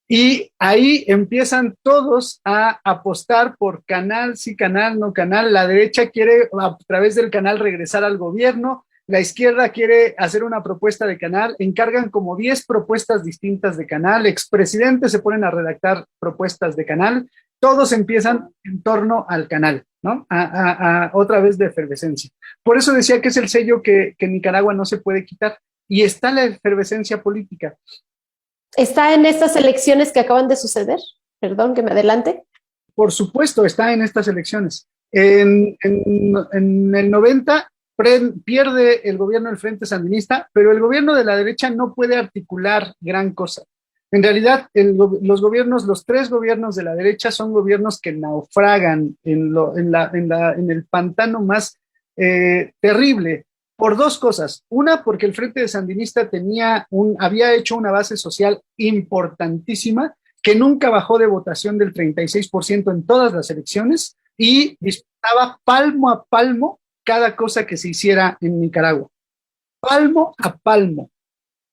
Y ahí empiezan todos a apostar por canal, sí canal, no canal. La derecha quiere a través del canal regresar al gobierno, la izquierda quiere hacer una propuesta de canal, encargan como 10 propuestas distintas de canal, expresidentes se ponen a redactar propuestas de canal, todos empiezan en torno al canal, ¿no? Otra vez de efervescencia. Por eso decía que es el sello que Nicaragua no se puede quitar. Y está la efervescencia política. ¿Está en estas elecciones que acaban de suceder? Perdón, que me adelante. Por supuesto, está en estas elecciones. En el 90 pierde el gobierno del Frente Sandinista, pero el gobierno de la derecha no puede articular gran cosa. En realidad, los tres gobiernos de la derecha son gobiernos que naufragan en el pantano más terrible por dos cosas. Una, porque el Frente Sandinista había hecho una base social importantísima que nunca bajó de votación del 36% en todas las elecciones y disputaba palmo a palmo cada cosa que se hiciera en Nicaragua. Palmo a palmo.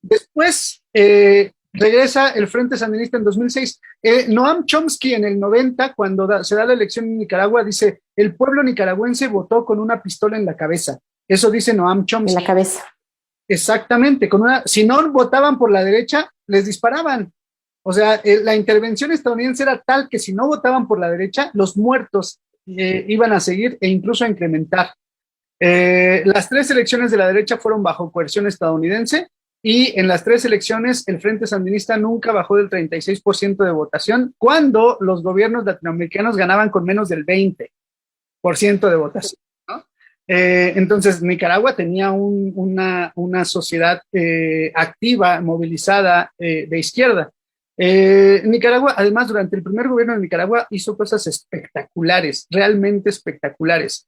Después regresa el Frente Sandinista en 2006. Noam Chomsky en el 90, cuando se da la elección en Nicaragua, dice, el pueblo nicaragüense votó con una pistola en la cabeza. Eso dice Noam Chomsky. En la cabeza. Exactamente. Si no votaban por la derecha, les disparaban. O sea, la intervención estadounidense era tal que si no votaban por la derecha, los muertos iban a seguir e incluso a incrementar. Las tres elecciones de la derecha fueron bajo coerción estadounidense y en las tres elecciones el Frente Sandinista nunca bajó del 36% de votación cuando los gobiernos latinoamericanos ganaban con menos del 20% de votación, ¿no? Entonces Nicaragua tenía una sociedad activa, movilizada de izquierda. Nicaragua, además, durante el primer gobierno de Nicaragua hizo cosas espectaculares, realmente espectaculares.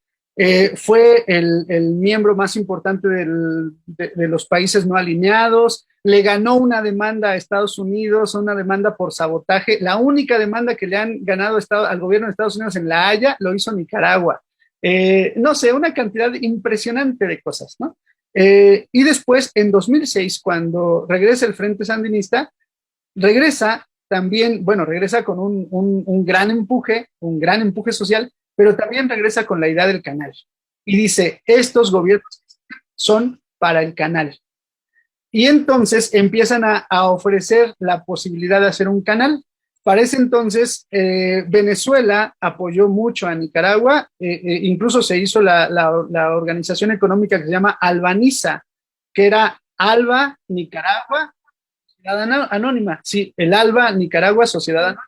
Fue el miembro más importante de los países no alineados, le ganó una demanda a Estados Unidos, una demanda por sabotaje. La única demanda que le han ganado al gobierno de Estados Unidos en La Haya lo hizo Nicaragua. No sé, una cantidad impresionante de cosas, ¿no? Y después, en 2006, cuando regresa el Frente Sandinista, regresa también, bueno, regresa con un gran empuje social, pero también regresa con la idea del canal. Y dice, estos gobiernos son para el canal. Y entonces empiezan a ofrecer la posibilidad de hacer un canal. Para ese entonces, Venezuela apoyó mucho a Nicaragua, incluso se hizo la organización económica que se llama Albaniza, que era ALBA, Nicaragua, Sociedad Anónima. Sí, el ALBA, Nicaragua, Sociedad Anónima.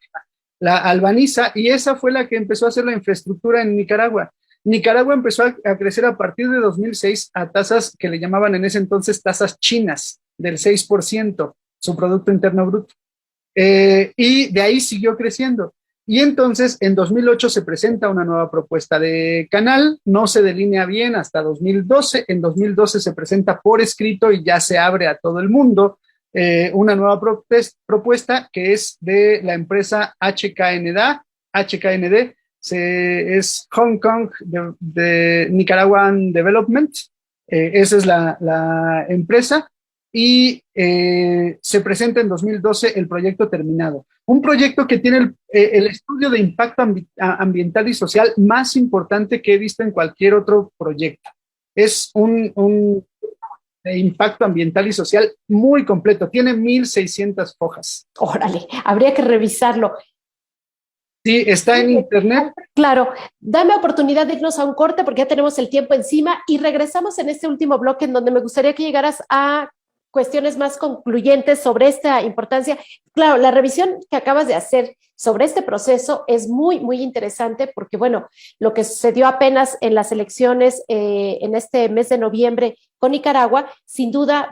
La Albaniza, y esa fue la que empezó a hacer la infraestructura en Nicaragua. Nicaragua empezó a crecer a partir de 2006 a tasas que le llamaban en ese entonces tasas chinas, del 6%, su Producto Interno Bruto. Y de ahí siguió creciendo. Y entonces en 2008 se presenta una nueva propuesta de canal, no se delinea bien hasta 2012, en 2012 se presenta por escrito y ya se abre a todo el mundo una nueva propuesta que es de la empresa HKND, es Hong Kong de Nicaraguan Development, esa es la empresa. Y se presenta en 2012 el proyecto terminado. Un proyecto que tiene el estudio de impacto ambiental y social más importante que he visto en cualquier otro proyecto. Es un impacto ambiental y social muy completo. Tiene 1,600 hojas. Órale, habría que revisarlo. Sí, está en internet. Claro, dame oportunidad de irnos a un corte porque ya tenemos el tiempo encima y regresamos en este último bloque en donde me gustaría que llegaras a cuestiones más concluyentes sobre esta importancia. Claro, la revisión que acabas de hacer sobre este proceso es muy, muy interesante porque, bueno, lo que sucedió apenas en las elecciones en este mes de noviembre con Nicaragua, sin duda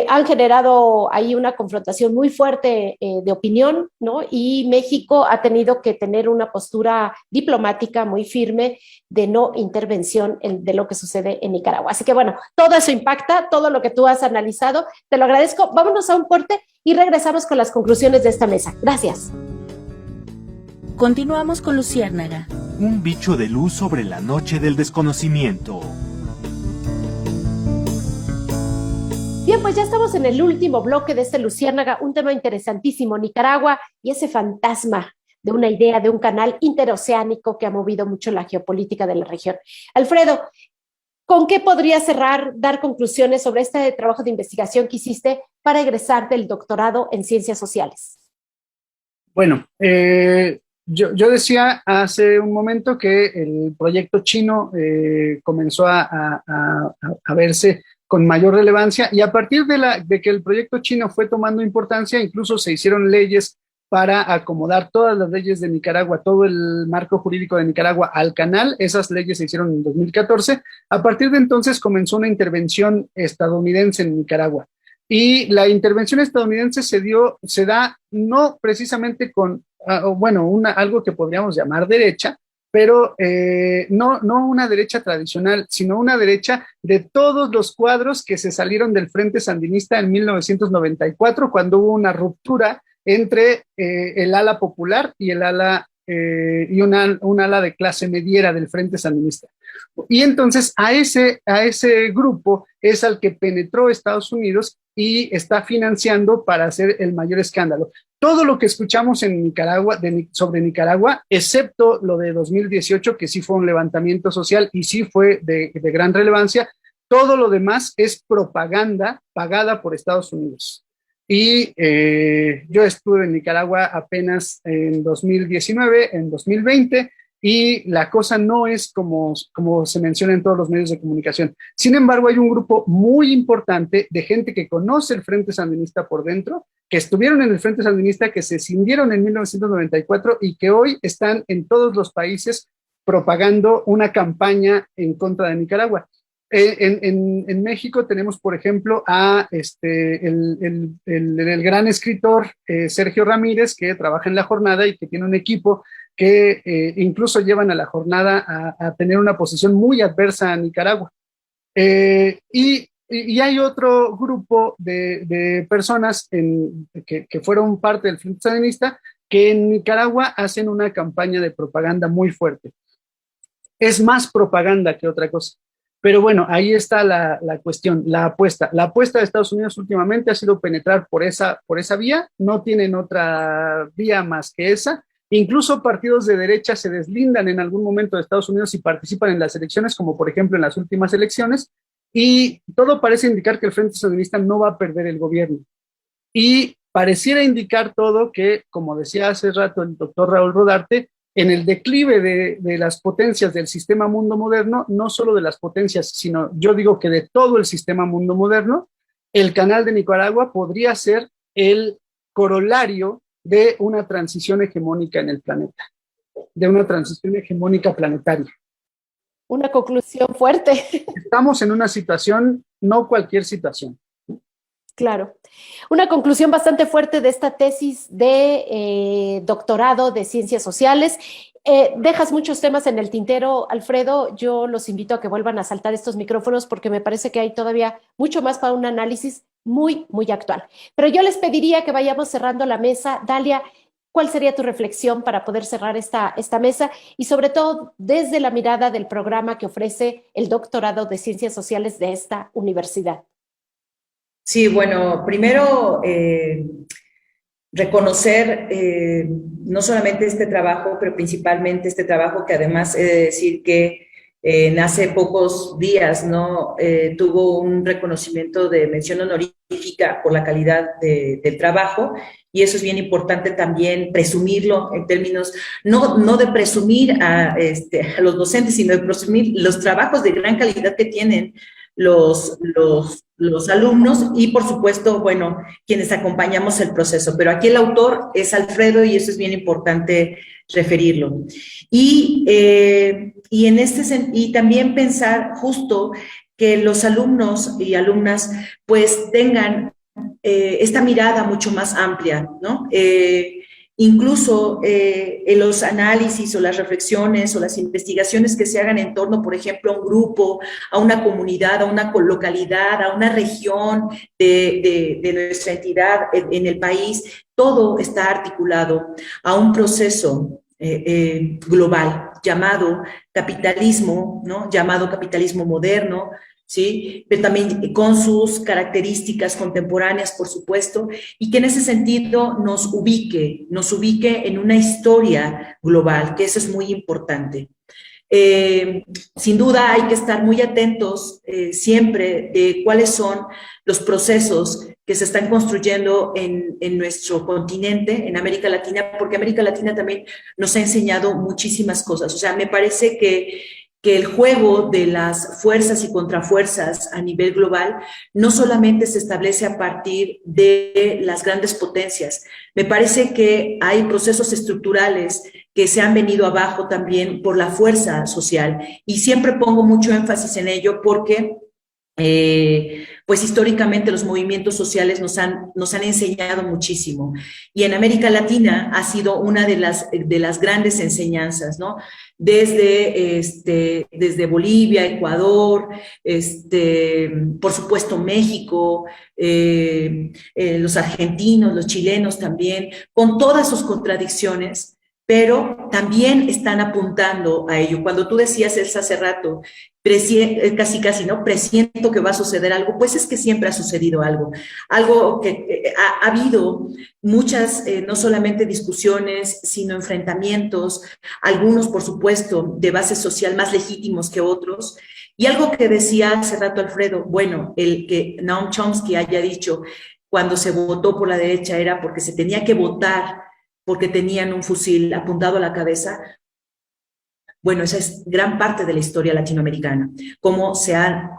han generado ahí una confrontación muy fuerte de opinión, ¿no? Y México ha tenido que tener una postura diplomática muy firme de no intervención de lo que sucede en Nicaragua. Así que bueno, todo eso impacta, todo lo que tú has analizado, te lo agradezco. Vámonos a un corte y regresamos con las conclusiones de esta mesa. Gracias. Continuamos con Luciérnaga. Un bicho de luz sobre la noche del desconocimiento. Bien, pues ya estamos en el último bloque de este Luciérnaga, un tema interesantísimo, Nicaragua y ese fantasma de una idea, de un canal interoceánico que ha movido mucho la geopolítica de la región. Alfredo, ¿con qué podrías cerrar, dar conclusiones sobre este trabajo de investigación que hiciste para egresar del doctorado en Ciencias Sociales? Bueno, yo decía hace un momento que el proyecto chino comenzó a verse con mayor relevancia y a partir de que el proyecto chino fue tomando importancia, incluso se hicieron leyes para acomodar todas las leyes de Nicaragua, todo el marco jurídico de Nicaragua al canal. Esas leyes se hicieron en 2014. A partir de entonces comenzó una intervención estadounidense en Nicaragua. Y la intervención estadounidense se da no precisamente con, algo que podríamos llamar derecha, pero no una derecha tradicional, sino una derecha de todos los cuadros que se salieron del Frente Sandinista en 1994, cuando hubo una ruptura entre el ala popular y el ala y un ala de clase mediera del Frente Sandinista. Y entonces a ese grupo es al que penetró Estados Unidos y está financiando para hacer el mayor escándalo. Todo lo que escuchamos en Nicaragua, sobre Nicaragua, excepto lo de 2018, que sí fue un levantamiento social y sí fue de gran relevancia, todo lo demás es propaganda pagada por Estados Unidos. Y yo estuve en Nicaragua apenas en 2019, en 2020, y la cosa no es como se menciona en todos los medios de comunicación. Sin embargo, hay un grupo muy importante de gente que conoce el Frente Sandinista por dentro, que estuvieron en el Frente Sandinista, que se cindieron en 1994 y que hoy están en todos los países propagando una campaña en contra de Nicaragua. En México tenemos, por ejemplo, a el gran escritor Sergio Ramírez, que trabaja en La Jornada y que tiene un equipo que incluso llevan a La Jornada a tener una posición muy adversa a Nicaragua. Y hay otro grupo de personas que fueron parte del Frente Sandinista que en Nicaragua hacen una campaña de propaganda muy fuerte. Es más propaganda que otra cosa. Pero bueno, ahí está la cuestión, la apuesta. La apuesta de Estados Unidos últimamente ha sido penetrar por esa vía, no tienen otra vía más que esa. Incluso partidos de derecha se deslindan en algún momento de Estados Unidos y participan en las elecciones, como por ejemplo en las últimas elecciones, y todo parece indicar que el Frente Sandinista no va a perder el gobierno. Y pareciera indicar todo que, como decía hace rato el doctor Raúl Rodarte, en el declive de las potencias del sistema mundo moderno, no solo de las potencias, sino yo digo que de todo el sistema mundo moderno, el Canal de Nicaragua podría ser el corolario de una transición hegemónica en el planeta, de una transición hegemónica planetaria. Una conclusión fuerte. Estamos en una situación, no cualquier situación. Claro. Una conclusión bastante fuerte de esta tesis de doctorado de Ciencias Sociales. Dejas muchos temas en el tintero, Alfredo. Yo los invito a que vuelvan a saltar estos micrófonos porque me parece que hay todavía mucho más para un análisis muy, muy actual. Pero yo les pediría que vayamos cerrando la mesa. Dalia, ¿cuál sería tu reflexión para poder cerrar esta mesa? Y sobre todo desde la mirada del programa que ofrece el doctorado de Ciencias Sociales de esta universidad. Sí, bueno, primero reconocer no solamente este trabajo, pero principalmente este trabajo que además he de decir que hace pocos días, ¿no? Tuvo un reconocimiento de mención honorífica por la calidad del trabajo, y eso es bien importante también presumirlo en términos, no de presumir a los docentes, sino de presumir los trabajos de gran calidad que tienen los alumnos y, por supuesto, bueno, quienes acompañamos el proceso. Pero aquí el autor es Alfredo y eso es bien importante referirlo. Y también pensar justo que los alumnos y alumnas pues tengan esta mirada mucho más amplia, ¿no? Incluso en los análisis o las reflexiones o las investigaciones que se hagan en torno, por ejemplo, a un grupo, a una comunidad, a una localidad, a una región de nuestra entidad en el país, todo está articulado a un proceso global llamado capitalismo, ¿no? Llamado capitalismo moderno, ¿sí? Pero también con sus características contemporáneas, por supuesto, y que en ese sentido nos ubique en una historia global, que eso es muy importante. Sin duda hay que estar muy atentos siempre de cuáles son los procesos que se están construyendo en nuestro continente, en América Latina, porque América Latina también nos ha enseñado muchísimas cosas. O sea, me parece que el juego de las fuerzas y contrafuerzas a nivel global no solamente se establece a partir de las grandes potencias. Me parece que hay procesos estructurales que se han venido abajo también por la fuerza social. Y siempre pongo mucho énfasis en ello porque pues históricamente los movimientos sociales nos han enseñado muchísimo. Y en América Latina ha sido una de las grandes enseñanzas, ¿no? Desde Bolivia, Ecuador, por supuesto México, los argentinos, los chilenos también, con todas sus contradicciones, pero también están apuntando a ello. Cuando tú decías, Elsa, hace rato, casi, ¿no? Presiento que va a suceder algo, pues es que siempre ha sucedido algo que ha habido muchas, no solamente discusiones, sino enfrentamientos, algunos, por supuesto, de base social más legítimos que otros. Y algo que decía hace rato Alfredo, bueno, el que Noam Chomsky haya dicho cuando se votó por la derecha era porque se tenía que votar porque tenían un fusil apuntado a la cabeza. Bueno, esa es gran parte de la historia latinoamericana, cómo se ha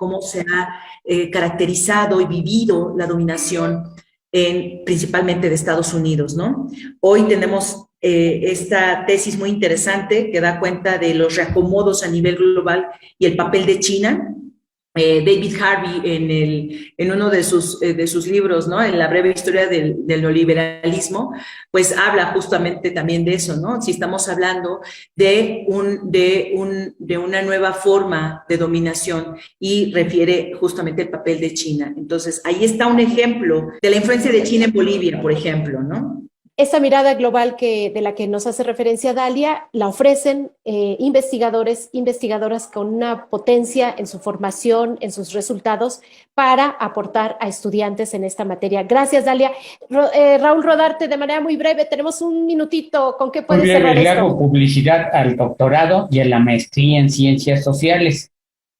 caracterizado y vivido la dominación principalmente de Estados Unidos, ¿no? Hoy tenemos esta tesis muy interesante que da cuenta de los reacomodos a nivel global y el papel de China, David Harvey en uno de sus libros, ¿no? En la breve historia del neoliberalismo, pues habla justamente también de eso, ¿no? Si estamos hablando de una nueva forma de dominación y refiere justamente el papel de China. Entonces, ahí está un ejemplo de la influencia de China en Bolivia, por ejemplo, ¿no? Esa mirada global de la que nos hace referencia Dalia, la ofrecen investigadoras con una potencia en su formación, en sus resultados, para aportar a estudiantes en esta materia. Gracias, Dalia. Raúl Rodarte, de manera muy breve, tenemos un minutito. ¿Con qué puedes cerrar esto? Le hago publicidad al doctorado y a la maestría en Ciencias Sociales.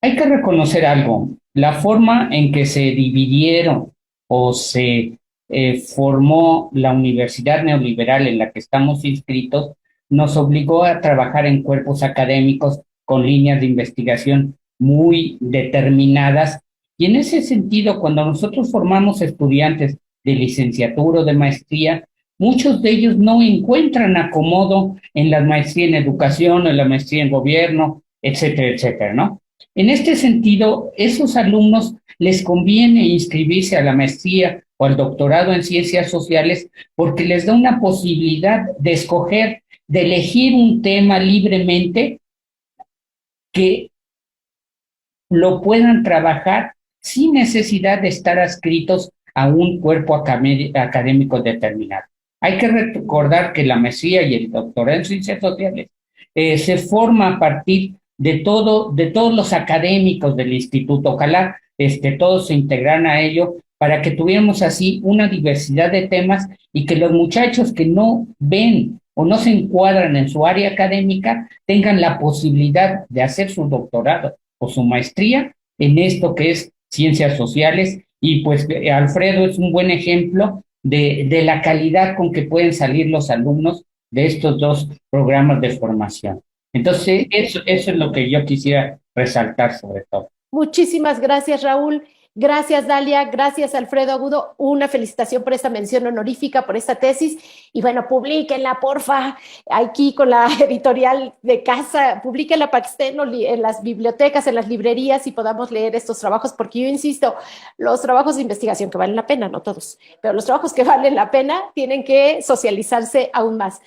Hay que reconocer algo. La forma en que se dividieron o se formó la universidad neoliberal en la que estamos inscritos, nos obligó a trabajar en cuerpos académicos con líneas de investigación muy determinadas, y en ese sentido, cuando nosotros formamos estudiantes de licenciatura o de maestría, muchos de ellos no encuentran acomodo en la maestría en educación, en la maestría en gobierno, etcétera, etcétera, ¿no? En este sentido, esos alumnos les conviene inscribirse a la maestría o al doctorado en ciencias sociales porque les da una posibilidad de escoger, de elegir un tema libremente que lo puedan trabajar sin necesidad de estar adscritos a un cuerpo académico determinado. Hay que recordar que la maestría y el doctorado en ciencias sociales se forma a partir de todos los académicos del instituto. Ojalá todos se integraran a ello para que tuviéramos así una diversidad de temas y que los muchachos que no ven o no se encuadran en su área académica tengan la posibilidad de hacer su doctorado o su maestría en esto que es ciencias sociales. Y pues Alfredo es un buen ejemplo de la calidad con que pueden salir los alumnos de estos dos programas de formación. Entonces, eso es lo que yo quisiera resaltar sobre todo. Muchísimas gracias, Raúl. Gracias, Dalia. Gracias, Alfredo Agudo. Una felicitación por esta mención honorífica, por esta tesis. Y bueno, publíquenla, porfa, aquí con la editorial de casa. Publíquenla para que estén en las bibliotecas, en las librerías y podamos leer estos trabajos, porque yo insisto, los trabajos de investigación que valen la pena, no todos, pero los trabajos que valen la pena tienen que socializarse aún más.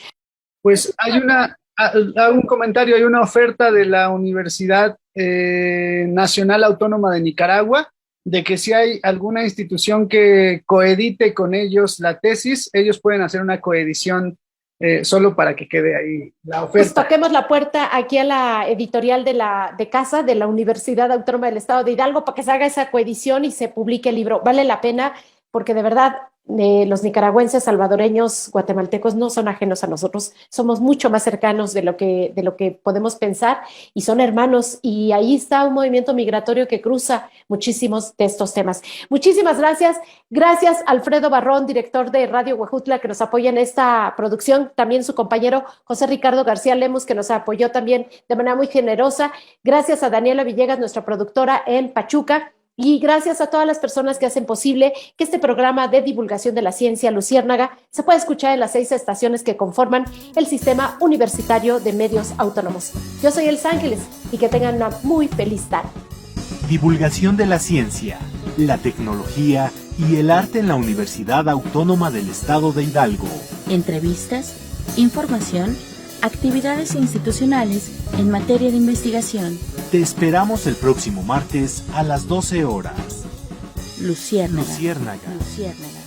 Pues hago un comentario, hay una oferta de la Universidad Nacional Autónoma de Nicaragua de que si hay alguna institución que coedite con ellos la tesis, ellos pueden hacer una coedición solo para que quede ahí la oferta. Pues toquemos la puerta aquí a la editorial de casa de la Universidad Autónoma del Estado de Hidalgo para que se haga esa coedición y se publique el libro. Vale la pena porque de verdad los nicaragüenses, salvadoreños, guatemaltecos no son ajenos a nosotros, somos mucho más cercanos de lo que podemos pensar y son hermanos, y ahí está un movimiento migratorio que cruza muchísimos de estos temas. Muchísimas gracias. Gracias Alfredo Barrón, director de Radio Huejutla, que nos apoya en esta producción, también su compañero José Ricardo García Lemus, que nos apoyó también de manera muy generosa. Gracias a Daniela Villegas, nuestra productora en Pachuca. Y gracias a todas las personas que hacen posible que este programa de divulgación de la ciencia Luciérnaga se pueda escuchar en las 6 estaciones que conforman el Sistema Universitario de Medios Autónomos. Yo soy Elsa Ángeles y que tengan una muy feliz tarde. Divulgación de la ciencia, la tecnología y el arte en la Universidad Autónoma del Estado de Hidalgo. Entrevistas, información, actividades institucionales en materia de investigación. Te esperamos el próximo martes a las 12 horas. Luciérnaga. Luciérnaga. Luciérnaga.